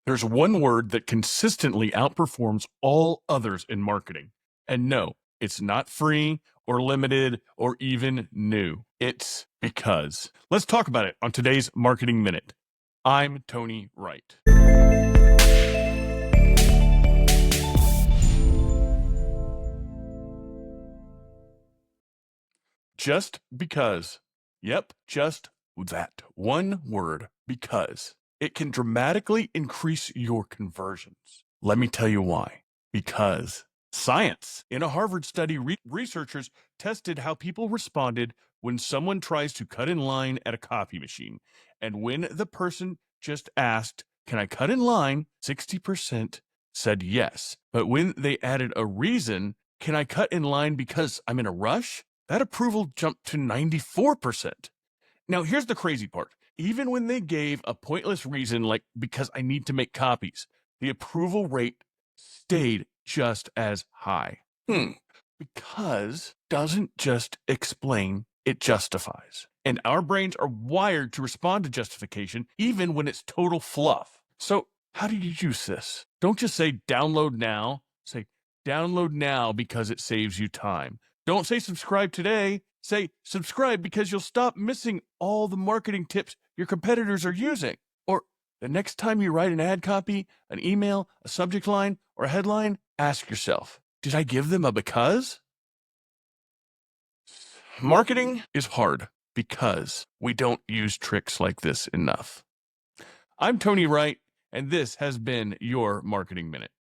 There's one word that consistently outperforms all others in marketing. And no, it's not free or limited or even new. It's because. Let's talk about it on today's Marketing Minute. I'm Tony Wright. Just because. Yep, just that one word, because. It can dramatically increase your conversions. Let me tell you why. Because science. In a Harvard study, researchers tested how people responded when someone tries to cut in line at a coffee machine. And when the person just asked, "Can I cut in line?" 60% said yes. But when they added a reason, "Can I cut in line because I'm in a rush?" that approval jumped to 94%. Now, here's the crazy part. Even when they gave a pointless reason like "because I need to make copies," the approval rate stayed just as high. Because doesn't just explain, it justifies. And our brains are wired to respond to justification even when it's total fluff. So how do you use this? Don't just say "download now." Say "download now because it saves you time." Don't say "subscribe today." Say "subscribe because you'll stop missing all the marketing tips your competitors are using." Or the next time you write an ad copy, an email, a subject line, or a headline, ask yourself, did I give them a because? Marketing is hard because we don't use tricks like this enough. I'm Tony Wright, and this has been your Marketing Minute.